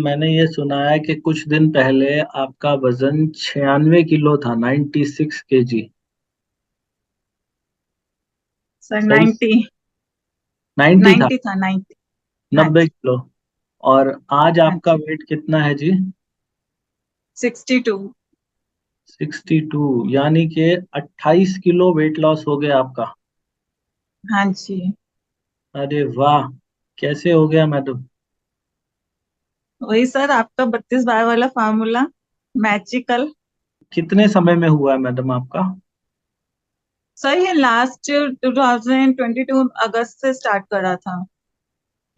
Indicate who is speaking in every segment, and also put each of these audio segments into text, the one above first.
Speaker 1: मैंने ये सुना है कि कुछ दिन पहले आपका वजन 96 किलो था, 96 kg।
Speaker 2: सर
Speaker 1: सही।
Speaker 2: 90।
Speaker 1: 90 था।
Speaker 2: 90 था 90। हाँ
Speaker 1: 90 किलो। और आज
Speaker 2: हाँ
Speaker 1: आपका
Speaker 2: जी।
Speaker 1: वेट कितना है जी?
Speaker 2: 62।
Speaker 1: 62, यानी कि 28 किलो वेट लॉस हो गया आपका।
Speaker 2: हाँ जी।
Speaker 1: अरे वाह! कैसे हो गया मैडम?
Speaker 2: वही सर, आपका 32 बार वाला फार्मूला, मैजिकल।
Speaker 1: कितने समय में हुआ है मैडम आपका?
Speaker 2: सर ये लास्ट 2022 अगस्त से स्टार्ट करा था।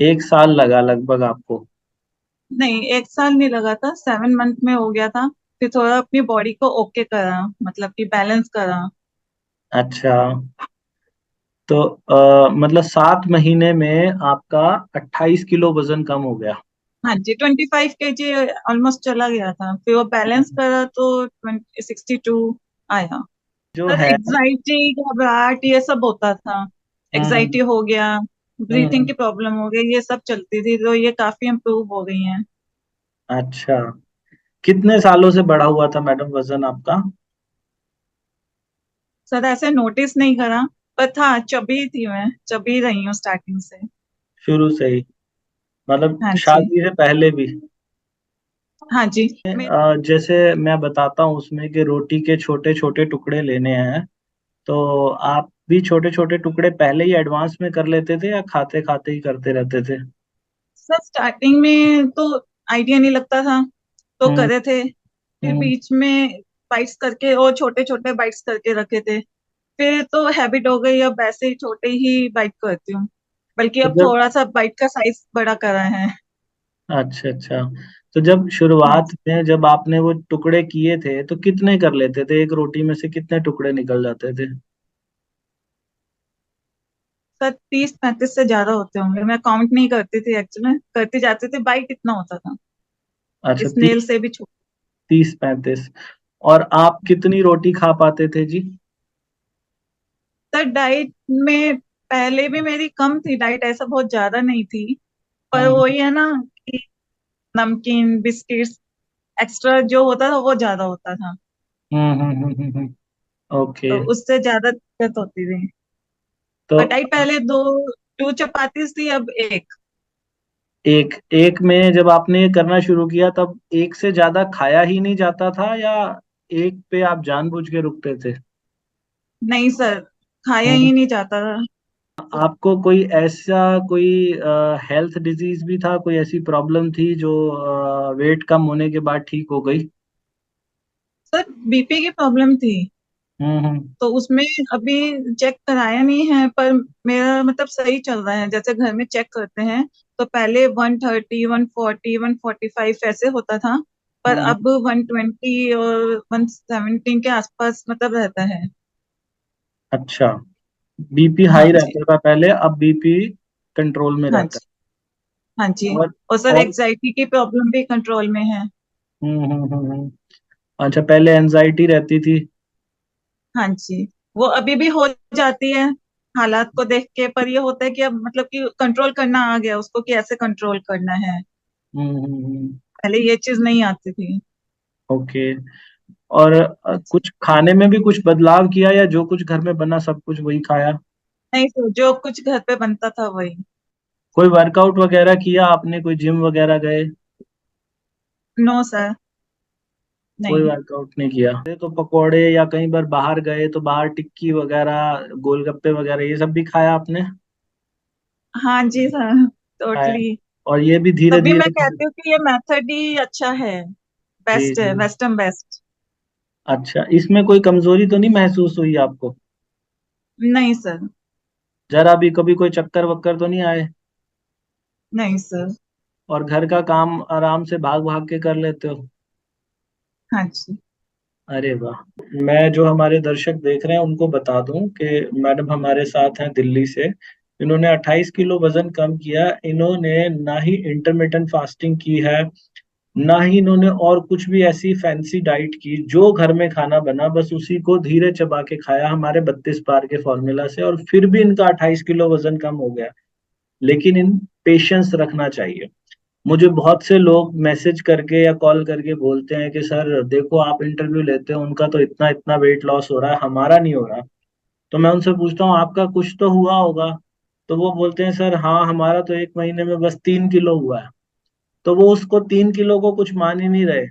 Speaker 1: 1 साल लगा लगभग आपको?
Speaker 2: नहीं, 1 साल नहीं लगा था, 7 मंथ में हो गया था। फिर थोड़ा अपनी बॉडी को ओके करा, मतलब कि बैलेंस करा।
Speaker 1: अच्छा। तो मतलब 7 महीने में आपका 28 किलो वजन कम हो गया।
Speaker 2: हाँ जी, 25 kg ऑलमोस्ट चला गया था, फिर वो बैलेंस करा तो 62 आया।
Speaker 1: जो
Speaker 2: सर
Speaker 1: है।
Speaker 2: एग्जाइटी, घबराहट, ये सब होता था।
Speaker 1: हम्म।
Speaker 2: एग्जाइटी हो गया, ब्रीथिंग
Speaker 1: हम्म।
Speaker 2: की प्रॉब्लम हो गई, ये सब चलती थी, तो ये काफी इम्प्रूव हो गई हैं।
Speaker 1: अच्छा। कितने सालों से बढ़ा हुआ था मैडम वजन आपका?
Speaker 2: सर ऐसे नोटिस नहीं करा, पर था, चबी थी, मैं चबी रही हूँ स्टार्टिंग से।
Speaker 1: शुरू से ही? मतलब
Speaker 2: हाँ जी।
Speaker 1: शादी से पहले भी?
Speaker 2: हाँ जी।
Speaker 1: जैसे मैं बताता हूँ उसमें कि रोटी के छोटे छोटे टुकड़े लेने हैं, तो आप भी छोटे छोटे टुकड़े पहले ही एडवांस में कर लेते थे या खाते खाते ही करते रहते थे?
Speaker 2: सर स्टार्टिंग में तो आइडिया नहीं लगता था, तो
Speaker 1: हम्म।
Speaker 2: करे थे। फिर
Speaker 1: हम्म।
Speaker 2: बीच में बाइट्स करके और छोटे छोटे बाइट्स करके रखे थे। फिर तो हैबिट हो गई, अब ऐसे ही छोटे ही बाइट करती हूँ। बल्कि
Speaker 1: तो
Speaker 2: अब
Speaker 1: जब
Speaker 2: थोड़ा सा बाइट का साइज बड़ा करा है।
Speaker 1: अच्छा अच्छा, तो जब
Speaker 2: हाँ
Speaker 1: शुरुआत
Speaker 2: जी।
Speaker 1: में जब आपने वो टुकड़े किए थे तो कितने कर लेते थे? एक रोटी में से कितने टुकड़े निकल जाते थे?
Speaker 2: सर 30-35 से ज्यादा होते होंगे, मैं काउंट नहीं करती थी एक्चुअली, करती जाती थी, बाइट इतना होता था।
Speaker 1: अच्छा,
Speaker 2: स्नेल से भी छोटा।
Speaker 1: 30 35। और आप कितनी रोटी खा पाते थे जी?
Speaker 2: सर डाइट में पहले भी मेरी कम थी, डाइट ऐसा बहुत ज्यादा नहीं थी। पर
Speaker 1: हम्म।
Speaker 2: वही है ना कि नमकीन बिस्किट्स एक्स्ट्रा जो होता था वो ज्यादा होता था,
Speaker 1: ओके।
Speaker 2: तो उससे ज्यादा दिक्कत होती थी।
Speaker 1: तो
Speaker 2: और डाइट पहले दो, 2 चपातीस थी, अब एक।
Speaker 1: एक एक में जब आपने ये करना शुरू किया तब एक से ज्यादा खाया ही नहीं जाता था, या एक पे आप जानबूझ के रुकते थे?
Speaker 2: नहीं सर, खाया
Speaker 1: हम्म।
Speaker 2: ही नहीं जाता था।
Speaker 1: आपको कोई ऐसा कोई हेल्थ डिजीज भी था, कोई ऐसी प्रॉब्लम थी जो वेट कम होने के बाद ठीक हो गई?
Speaker 2: सर बीपी की प्रॉब्लम थी,
Speaker 1: हम्म।
Speaker 2: तो उसमें अभी चेक कराया नहीं है, पर मेरा मतलब सही चल रहा है, जैसे घर में चेक करते हैं तो पहले 130, 140, 145 ऐसे होता था। पर
Speaker 1: हम्म।
Speaker 2: अब 120 और 117 के आसपास मतलब रहता है।
Speaker 1: अच्छा। बीपी
Speaker 2: हाँ
Speaker 1: हाई
Speaker 2: जी।
Speaker 1: रहता था पहले, अब बीपी कंट्रोल में
Speaker 2: हाँ
Speaker 1: रहता
Speaker 2: जी। हाँ जी।
Speaker 1: है।
Speaker 2: और सर
Speaker 1: और
Speaker 2: एग्जाइटी की प्रॉब्लम भी कंट्रोल में है।
Speaker 1: अच्छा, पहले एनजाइटी रहती थी?
Speaker 2: हाँ जी। वो अभी भी हो जाती है हालात को देख के, पर ये होता है कि अब मतलब कि कंट्रोल करना आ गया उसको, कि ऐसे कंट्रोल करना है। पहले ये चीज नहीं आती थी।
Speaker 1: ओके। और
Speaker 2: हाँ जी।
Speaker 1: कुछ खाने में भी कुछ बदलाव किया, या जो कुछ घर में बना सब कुछ वही खाया?
Speaker 2: नहीं सर, जो कुछ घर पे बनता था वही।
Speaker 1: कोई वर्कआउट वगैरह किया आपने? कोई जिम वगैरह गए?
Speaker 2: No sir.
Speaker 1: कोई
Speaker 2: नहीं।
Speaker 1: वर्कआउट नहीं किया? तो पकोड़े, या कहीं बार बाहर गए तो बाहर टिक्की वगैरह, गोलगप्पे वगैरह, ये सब भी खाया आपने?
Speaker 2: हाँ जी सर,
Speaker 1: खाया।
Speaker 2: टोटली।
Speaker 1: और ये भी धीरे
Speaker 2: तभी मैं
Speaker 1: धीरे?
Speaker 2: कहती हूँ कि ये मेथड ही अच्छा है,
Speaker 1: जी
Speaker 2: बेस्ट
Speaker 1: जी।
Speaker 2: है, वेस्टर्न बेस्ट।
Speaker 1: अच्छा, इसमें कोई कमजोरी तो नहीं महसूस हुई आपको?
Speaker 2: नहीं सर।
Speaker 1: जरा भी कभी कोई चक्कर वक्कर तो नहीं आए?
Speaker 2: नहीं सर।
Speaker 1: और घर का काम आराम से भाग भाग के कर लेते हो?
Speaker 2: हाँ जी।
Speaker 1: अरे वाह! मैं जो हमारे दर्शक देख रहे हैं उनको बता दूं कि मैडम हमारे साथ हैं दिल्ली से। इन्होंने 28 किलो वजन कम किया। इन्होंने ना ही इंटरमिटेंट फास्टिंग की है, ना ही इन्होंने और कुछ भी ऐसी फैंसी डाइट की। जो घर में खाना बना बस उसी को धीरे चबा के खाया हमारे 32 बार के फॉर्मूला से, और फिर भी इनका 28 किलो वजन कम हो गया। लेकिन इन पेशेंस रखना चाहिए। मुझे बहुत से लोग मैसेज करके या कॉल करके बोलते हैं कि सर देखो आप इंटरव्यू लेते हो, उनका तो इतना इतना वेट लॉस हो रहा है, हमारा नहीं हो रहा। तो मैं उनसे पूछता हूँ आपका कुछ तो हुआ होगा। तो वो बोलते हैं सर हाँ हमारा तो 1 महीने में बस 3 किलो हुआ है। तो वो उसको 3 किलो को कुछ मान ही नहीं रहे।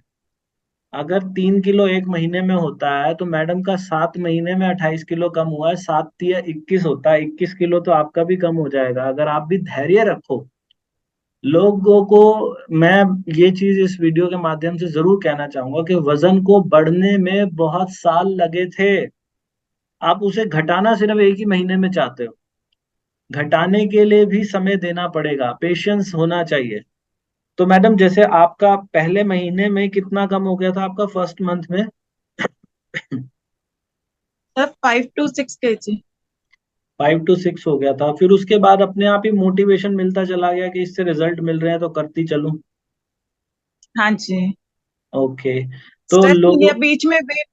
Speaker 1: अगर 3 किलो 1 महीने में होता है तो मैडम का 7 महीने में 28 किलो कम हुआ है, 7 या 21 होता है, 21 किलो तो आपका भी कम हो जाएगा अगर आप भी धैर्य रखो। लोगों को मैं ये चीज इस वीडियो के माध्यम से जरूर कहना चाहूंगा कि वजन को बढ़ने में बहुत साल लगे थे। आप उसे घटाना सिर्फ 1 ही महीने में चाहते हो। घटाने के लिए भी समय देना पड़ेगा, पेशेंस होना चाहिए। तो मैडम जैसे आपका पहले महीने में कितना कम हो गया था आपका फर्स्ट मंथ में?
Speaker 2: Sir 5 to 6 kg।
Speaker 1: 5 to 6 हो गया था, फिर उसके बाद अपने आप ही मोटिवेशन मिलता चला गया कि इससे रिजल्ट मिल रहे हैं तो करती चलूं।
Speaker 2: हाँ जी।
Speaker 1: ओके। तो
Speaker 2: स्ट्रेस नहीं
Speaker 1: लोगों।
Speaker 2: लिया बीच में वेट।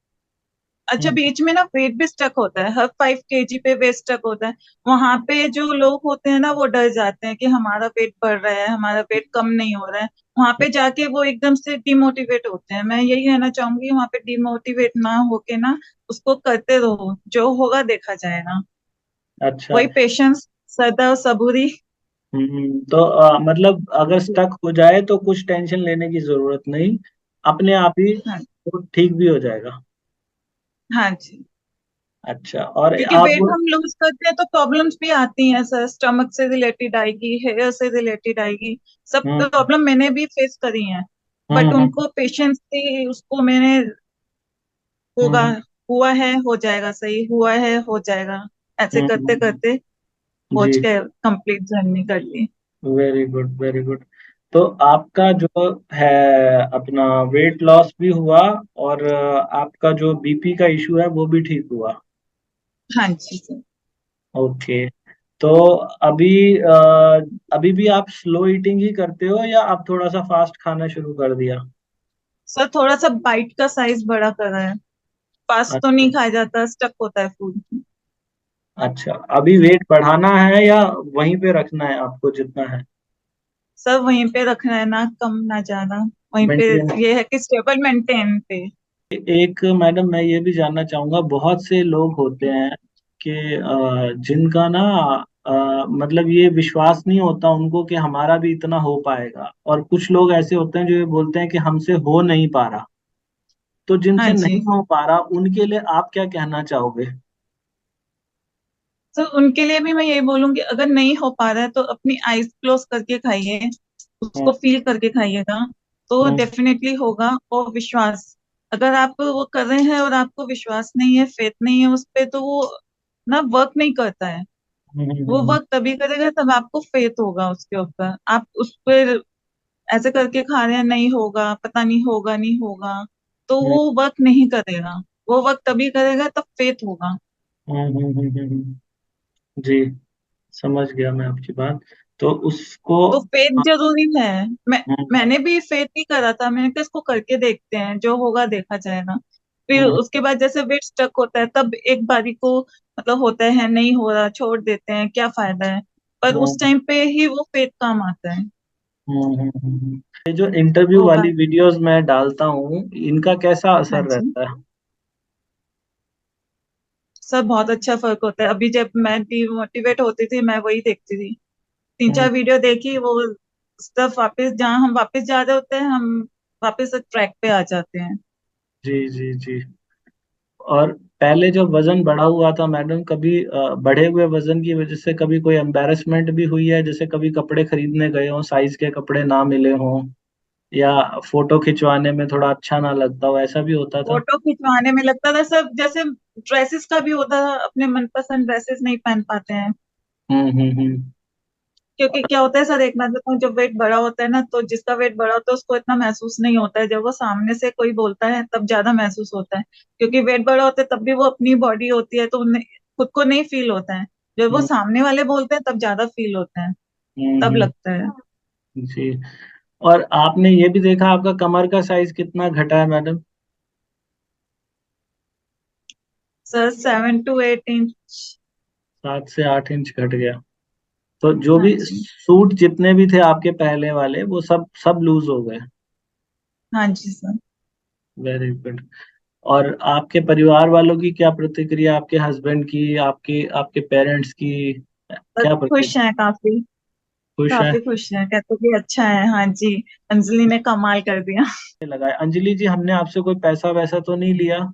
Speaker 2: अच्छा,
Speaker 1: हम्म,
Speaker 2: बीच में ना वेट भी स्टक होता है, हर 5 kg पे वेट स्टक होता है। वहां पे जो लोग होते हैं ना वो डर जाते हैं कि हमारा वेट बढ़ रहा है, हमारा वेट कम नहीं हो रहा है। वहां पे जाके वो एकदम से डिमोटिवेट होते हैं। मैं यही कहना चाहूंगी, वहां पे डिमोटिवेट ना होके ना उसको करते रहो, जो होगा देखा जाएगा।
Speaker 1: अच्छा।
Speaker 2: वही पेशेंस, सदा सबूरी।
Speaker 1: तो मतलब अगर स्टक हो जाए तो कुछ टेंशन लेने की जरूरत नहीं, अपने आप ही
Speaker 2: हाँ।
Speaker 1: वो ठीक भी हो जाएगा।
Speaker 2: हाँ जी।
Speaker 1: अच्छा, और
Speaker 2: क्योंकि
Speaker 1: आप।
Speaker 2: वेट हम लूज करते हैं तो प्रॉब्लम्स भी आती हैं सर, स्टमक से रिलेटेड आएगी, हेयर से रिलेटेड आएगी। सब
Speaker 1: हम्म
Speaker 2: प्रॉब्लम मैंने भी फेस करी हैं। बट
Speaker 1: हम्म
Speaker 2: उनको पेशेंस से उसको मैंने, होगा,
Speaker 1: हम्म
Speaker 2: हुआ है हो जाएगा, सही हुआ है हो जाएगा, ऐसे करते
Speaker 1: हम्म,
Speaker 2: करते
Speaker 1: जी।
Speaker 2: पहुंच के कंप्लीट जर्नी कर ली।
Speaker 1: Very good very good. तो आपका जो है अपना वेट लॉस भी हुआ, और आपका जो बीपी का इशू है वो भी ठीक हुआ।
Speaker 2: हाँ जी सर।
Speaker 1: ओके। तो अभी अभी भी आप स्लो ईटिंग ही करते हो या आप थोड़ा सा फास्ट खाना शुरू कर दिया?
Speaker 2: सर थोड़ा सा बाइट का साइज बड़ा करा है। फास्ट तो
Speaker 1: अच्छा।
Speaker 2: नहीं खाया जाता, स्टक होता है फूड।
Speaker 1: अच्छा, अभी वेट बढ़ाना है या वहीं पे रखना है आपको जितना है?
Speaker 2: सर वहीं पे रखना है, ना कम ना ज्यादा। वहीं पे
Speaker 1: मेंटेन।
Speaker 2: ये है कि स्टेबल मेंटेन पे।
Speaker 1: एक मैडम मैं ये भी जानना चाहूंगा, बहुत से लोग होते हैं कि जिनका ना मतलब ये विश्वास नहीं होता उनको कि हमारा भी इतना हो पाएगा, और कुछ लोग ऐसे होते हैं जो ये बोलते हैं कि हमसे हो नहीं पा रहा। तो
Speaker 2: हाँ
Speaker 1: जिनसे नहीं
Speaker 2: जी।
Speaker 1: हो पा रहा उनके लिए आप क्या कहना चाहोगे?
Speaker 2: तो उनके लिए भी मैं यही बोलूंगी, अगर नहीं हो पा रहा है तो अपनी आईज क्लोज करके खाइए,
Speaker 1: हम्म
Speaker 2: उसको फील करके खाइएगा, तो
Speaker 1: हम्म
Speaker 2: डेफिनेटली होगा। और विश्वास, अगर आप वो कर रहे हैं और आपको विश्वास नहीं है, फेथ नहीं है उस पे, तो वो ना वर्क नहीं करता है।
Speaker 1: हम्म
Speaker 2: वो
Speaker 1: हम्म
Speaker 2: वर्क तभी करेगा तब आपको फेथ होगा उसके ऊपर। आप उस पर ऐसे करके खा रहे हैं, नहीं होगा, पता नहीं होगा नहीं होगा, तो
Speaker 1: हम्म
Speaker 2: वो वर्क नहीं करेगा। वो वर्क तभी करेगा तब फेथ होगा।
Speaker 1: जी, समझ गया मैं आपकी बात। तो उसको।
Speaker 2: तो फेथ
Speaker 1: हाँ,
Speaker 2: जरूरी है।
Speaker 1: हम्म
Speaker 2: मैंने भी फेथ ही करा था, मैंने कहा इसको करके देखते हैं, जो होगा देखा जाएगा। फिर
Speaker 1: हम्म
Speaker 2: उसके बाद जैसे वेट स्टक होता है तब एक बारी को मतलब होता है नहीं हो रहा, छोड़ देते हैं, क्या फायदा है। पर उस
Speaker 1: हम्म
Speaker 2: टाइम पे ही वो फेथ काम आता है।
Speaker 1: ये जो इंटरव्यू
Speaker 2: होगा।
Speaker 1: वाली वीडियोस मैं डालता हूँ, इनका कैसा
Speaker 2: हाँ
Speaker 1: असर
Speaker 2: जी।
Speaker 1: रहता है?
Speaker 2: सब बहुत अच्छा फर्क होता है। अभी जब मैं डिमोटिवेट होती थी मैं वही देखती थी, तीन
Speaker 1: हम्म,
Speaker 2: चार वीडियो देखी, वो स्टफ वापस, जहाँ हम वापस जा रहे होते हैं हम वापस ट्रैक पे आ जाते हैं।
Speaker 1: जी जी जी। और पहले जब वजन बढ़ा हुआ था मैडम, कभी बढ़े हुए वजन की वजह से कभी कोई एम्बेरसमेंट भी हुई है? जैसे कभी कपड़े खरीदने गए हो, साइज के कपड़े ना मिले हों, या फोटो खिंचवाने में थोड़ा अच्छा ना लगता हो, ऐसा भी होता था?
Speaker 2: फोटो खिंचवाने में लगता था सब, जैसे ड्रेसेस का भी होता था, अपने मनपसंद ड्रेसेस नहीं पहन पाते हैं।
Speaker 1: हम्म।
Speaker 2: क्योंकि क्या होता है सर, एक बात बताऊं, जब वेट बड़ा होता है ना तो जिसका वेट बड़ा होता है उसको इतना महसूस नहीं होता है, जब वो सामने से कोई बोलता है तब ज्यादा महसूस होता है। क्योंकि वेट बड़ा होता है तब भी वो अपनी बॉडी होती है तो उन्हें खुद को नहीं फील होता है। जब वो
Speaker 1: हम्म
Speaker 2: सामने वाले बोलते हैं तब ज्यादा फील होता है, तब
Speaker 1: हम्म,
Speaker 2: लगता है।
Speaker 1: जी। और आपने ये भी देखा आपका कमर का साइज कितना घटा है मैडम?
Speaker 2: Sir 7 to 8 inch.
Speaker 1: 7 से 8 इंच घट गया। तो जो
Speaker 2: हाँ
Speaker 1: भी
Speaker 2: जी।
Speaker 1: सूट जितने भी थे आपके पहले वाले वो सब सब लूज हो गए।
Speaker 2: हाँ जी सर।
Speaker 1: Very good. और आपके परिवार वालों की क्या प्रतिक्रिया, आपके हस्बैंड की, आपके आपके पेरेंट्स की
Speaker 2: बस
Speaker 1: क्या
Speaker 2: खुश
Speaker 1: प्रतिक्रिया?
Speaker 2: हैं काफी।
Speaker 1: खुश है?
Speaker 2: काफी खुश हैं, कहते कि अच्छा है। हाँ जी। अंजलि ने कमाल कर दिया।
Speaker 1: लगा है। अंजलि जी, हमने आपसे कोई पैसा वैसा तो नहीं लिया?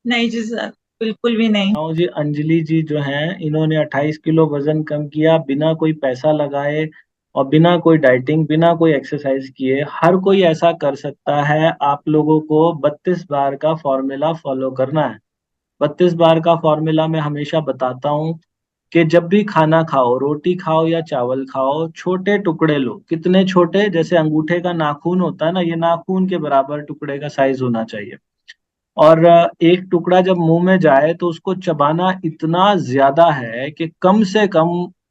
Speaker 2: नहीं जी सर, बिल्कुल भी नहीं।
Speaker 1: हाँ जी, अंजलि जी जो हैं इन्होंने 28 किलो वजन कम किया बिना कोई पैसा लगाए और बिना कोई डाइटिंग, बिना कोई एक्सरसाइज किए। हर कोई ऐसा कर सकता है। आप लोगों को 32 बार का फॉर्मूला फॉलो करना है। 32 बार का फॉर्मूला मैं हमेशा बताता हूँ कि जब भी खाना खाओ, रोटी खाओ या चावल खाओ, छोटे टुकड़े लो। कितने छोटे? जैसे अंगूठे का नाखून होता है ना, ये नाखून के बराबर टुकड़े का साइज होना चाहिए। और एक टुकड़ा जब मुंह में जाए तो उसको चबाना इतना ज्यादा है कि कम से कम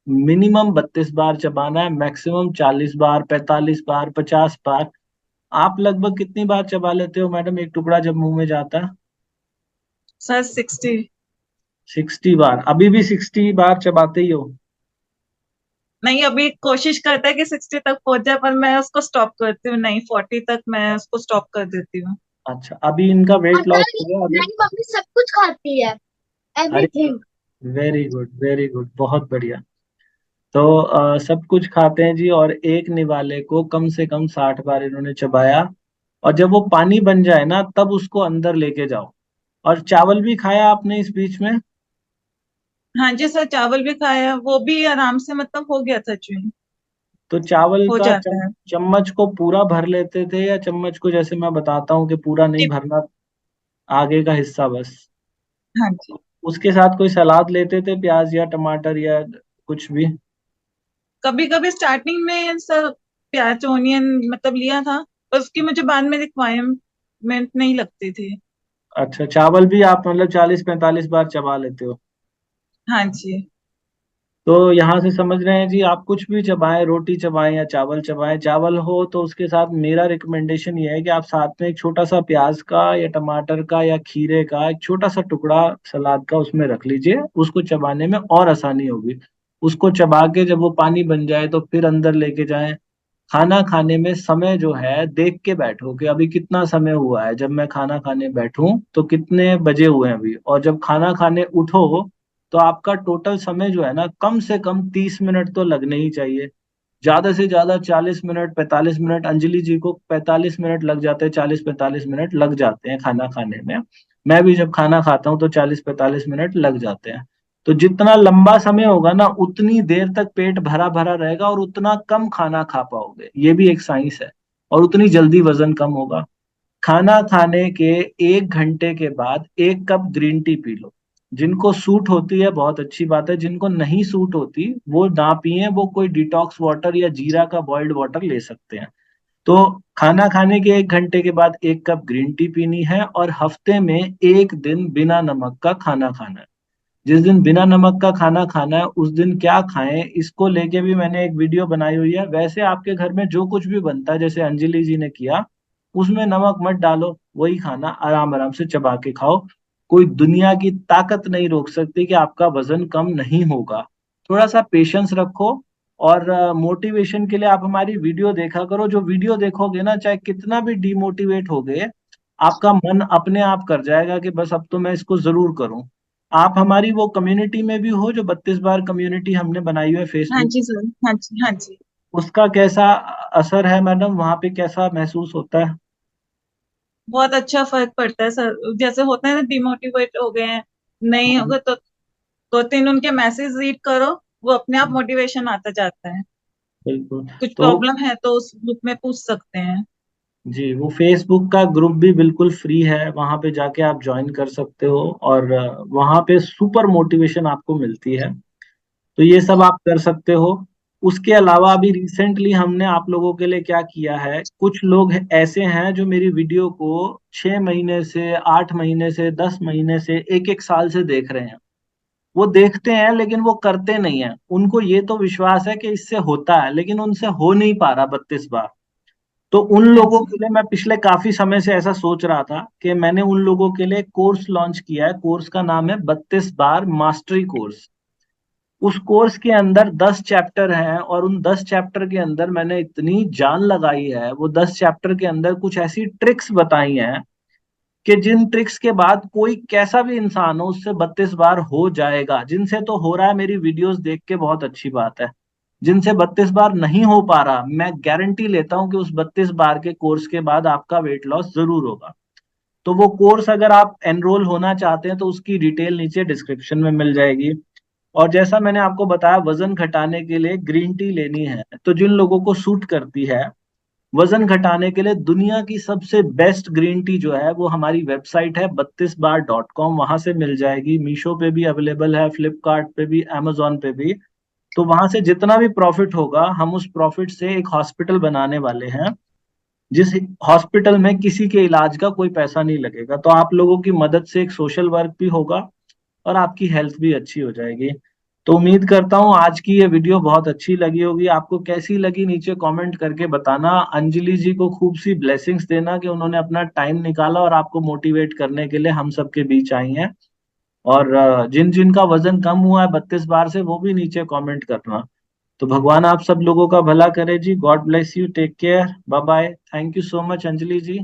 Speaker 1: मिनिमम 32 बार चबाना है, मैक्सिमम 40 बार, 45 बार, 50 बार। आप लगभग कितनी बार चबा लेते हो मैडम एक टुकड़ा जब मुंह में जाता है?
Speaker 2: सर 60।
Speaker 1: 60 बार? अभी भी 60 बार चबाते ही हो?
Speaker 2: नहीं, अभी कोशिश करता है कि 60 तक पहुंच जाए, पर मैं उसको स्टॉप करती हूँ। नहीं, 40 तक मैं उसको स्टॉप कर देती हूँ।
Speaker 1: अच्छा, अभी इनका वेट
Speaker 3: पता
Speaker 1: लॉस
Speaker 3: नहीं,
Speaker 1: हुआ अभी?
Speaker 3: मेरी मम्मी सब कुछ खाती है,
Speaker 1: अरे,
Speaker 3: everything.
Speaker 1: Very good very good, बहुत बढ़िया। तो सब कुछ खाते हैं जी। और एक निवाले को कम से कम 60 बार इन्होंने चबाया। और जब वो पानी बन जाए ना तब उसको अंदर लेके जाओ। और चावल भी खाया आपने इस बीच में?
Speaker 2: हाँ जी सर, चावल भी खाया, वो भी आराम से मतलब हो गया था चुन।
Speaker 1: तो चावल
Speaker 2: हो
Speaker 1: का
Speaker 2: जाता है।
Speaker 1: चम्मच को पूरा भर लेते थे या चम्मच को जैसे मैं बताता हूँ कि पूरा नहीं
Speaker 2: जी।
Speaker 1: भरना, आगे का हिस्सा बस?
Speaker 2: हाँ जी।
Speaker 1: उसके साथ कोई सलाद लेते थे, प्याज या टमाटर या कुछ भी?
Speaker 2: कभी कभी स्टार्टिंग में सर प्याज ओनियन मतलब लिया था, पर उसकी मुझे बाद में रिक्वायरमेंट नहीं लगती थी।
Speaker 1: अच्छा, चावल भी आप मतलब 40-45 बार चबा लेते हो?
Speaker 2: हाँ जी।
Speaker 1: तो यहाँ से समझ रहे हैं जी, आप कुछ भी चबाएं, रोटी चबाएं या चावल चबाएं। चावल हो तो उसके साथ मेरा रिकमेंडेशन ये है कि आप साथ में एक छोटा सा प्याज का या टमाटर का या खीरे का एक छोटा सा टुकड़ा सलाद का उसमें रख लीजिए। उसको चबाने में और आसानी होगी। उसको चबा के जब वो पानी बन जाए तो फिर अंदर लेके जाएं। खाना खाने में समय जो है देख के बैठो कि अभी कितना समय हुआ है। जब मैं खाना खाने बैठूं तो कितने बजे हुए हैं अभी, और जब खाना खाने उठो तो आपका टोटल समय जो है ना कम से कम 30 मिनट तो लगने ही चाहिए। ज्यादा से ज्यादा 40 मिनट, 45 मिनट। अंजलि जी को 45 मिनट लग जाते हैं, 40-45 मिनट लग जाते हैं खाना खाने में। मैं भी जब खाना खाता हूँ तो 40-45 मिनट लग जाते हैं। तो जितना लंबा समय होगा ना उतनी देर तक पेट भरा भरा रहेगा और उतना कम खाना खा पाओगे, ये भी एक साइंस है। और उतनी जल्दी वजन कम होगा। खाना खाने के 1 घंटे के बाद 1 cup green tea P low. जिनको सूट होती है बहुत अच्छी बात है, जिनको नहीं सूट होती वो ना पिए, वो कोई डिटॉक्स वाटर या जीरा का बॉइल्ड वाटर ले सकते हैं। तो खाना खाने के 1 घंटे के बाद 1 कप ग्रीन टी पीनी है और हफ्ते में 1 दिन बिना नमक का खाना खाना है। जिस दिन बिना नमक का खाना खाना है उस दिन क्या खाएं इसको लेके भी मैंने एक वीडियो बनाई हुई है। वैसे आपके घर में जो कुछ भी बनता है जैसे अंजलि जी ने किया, उसमें नमक मत डालो, वही खाना आराम आराम से चबा के खाओ। कोई दुनिया की ताकत नहीं रोक सकती कि आपका वजन कम नहीं होगा। थोड़ा सा पेशेंस रखो। और मोटिवेशन के लिए आप हमारी वीडियो देखा करो। जो वीडियो देखोगे ना, चाहे कितना भी डिमोटिवेट हो गए, आपका मन अपने आप कर जाएगा कि बस अब तो मैं इसको जरूर करूं। आप हमारी वो कम्युनिटी में भी हो जो 32 बार कम्युनिटी हमने बनाई हुई है
Speaker 2: हाँ
Speaker 1: फेसबुक।
Speaker 2: जी सर। हाँ जी। हाँ जी।
Speaker 1: उसका कैसा असर है मैडम, वहां पे कैसा महसूस होता है?
Speaker 2: बहुत अच्छा फर्क पड़ता है सर। जैसे होता है ना, डिमोटिवेट हो गए हैं, नहीं
Speaker 1: हाँ,
Speaker 2: होगा तो 2-3 उनके मैसेज रीड करो, वो अपने आप मोटिवेशन आता जाता है।
Speaker 1: बिल्कुल।
Speaker 2: कुछ
Speaker 1: तो
Speaker 2: प्रॉब्लम है तो उस ग्रुप में पूछ सकते हैं।
Speaker 1: जी, वो फेसबुक का ग्रुप भी बिल्कुल फ्री है, वहां पे जाके आप ज्वाइन कर सकते हो। और वहां पे सुपर मोटिवेशन आपको मिलती है। तो ये सब आप कर सकते हो। उसके अलावा अभी रिसेंटली हमने आप लोगों के लिए क्या किया है, कुछ लोग ऐसे हैं जो मेरी वीडियो को 6 महीने से, 8 महीने से, 10 महीने से, एक एक साल से देख रहे हैं। वो देखते हैं लेकिन वो करते नहीं है। उनको ये तो विश्वास है कि इससे होता है लेकिन उनसे हो नहीं पा रहा 32 बार। तो उन
Speaker 2: हाँ
Speaker 1: लोगों
Speaker 2: जी।
Speaker 1: के लिए मैं पिछले काफी समय से ऐसा सोच रहा था कि मैंने उन लोगों के लिए कोर्स लॉन्च किया है। कोर्स का नाम है 32 बार मास्टरी कोर्स। उस कोर्स के अंदर 10 चैप्टर हैं और उन 10 चैप्टर के अंदर मैंने इतनी जान लगाई है, वो 10 चैप्टर के अंदर कुछ ऐसी ट्रिक्स बताई हैं कि जिन ट्रिक्स के बाद कोई कैसा भी इंसान हो उससे 32 बार हो जाएगा। जिनसे तो हो रहा है मेरी वीडियोस देख के बहुत अच्छी बात है, जिनसे 32 बार नहीं हो पा रहा, मैं गारंटी लेता हूं कि उस 32 बार के कोर्स के बाद आपका वेट लॉस जरूर होगा। तो वो कोर्स अगर आप एनरोल होना चाहते हैं तो उसकी डिटेल नीचे डिस्क्रिप्शन में मिल जाएगी। और जैसा मैंने आपको बताया, वजन घटाने के लिए ग्रीन टी लेनी है, तो जिन लोगों को सूट करती है वजन घटाने के लिए, दुनिया की सबसे बेस्ट ग्रीन टी जो है वो हमारी वेबसाइट है 32bar.com, वहां से मिल जाएगी। मीशो पे भी अवेलेबल है, फ्लिपकार्ट पे भी, अमेजोन पे भी। तो वहां से जितना भी प्रॉफिट होगा, हम उस प्रॉफिट से एक हॉस्पिटल बनाने वाले हैं, जिस हॉस्पिटल में किसी के इलाज का कोई पैसा नहीं लगेगा। तो आप लोगों की मदद से एक सोशल वर्क भी होगा और आपकी हेल्थ भी अच्छी हो जाएगी। तो उम्मीद करता हूँ आज की ये वीडियो बहुत अच्छी लगी होगी। आपको कैसी लगी नीचे कमेंट करके बताना। अंजलि जी को खूब सी ब्लेसिंग्स देना कि उन्होंने अपना टाइम निकाला और आपको मोटिवेट करने के लिए हम सबके बीच आई हैं। और जिन जिन का वजन कम हुआ है 32 बार से, वो भी नीचे कमेंट करना। तो भगवान आप सब लोगों का भला करे ji. God bless you, take care, bye bye. Thank you so much Anjali ji.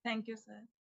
Speaker 2: Thank you sir.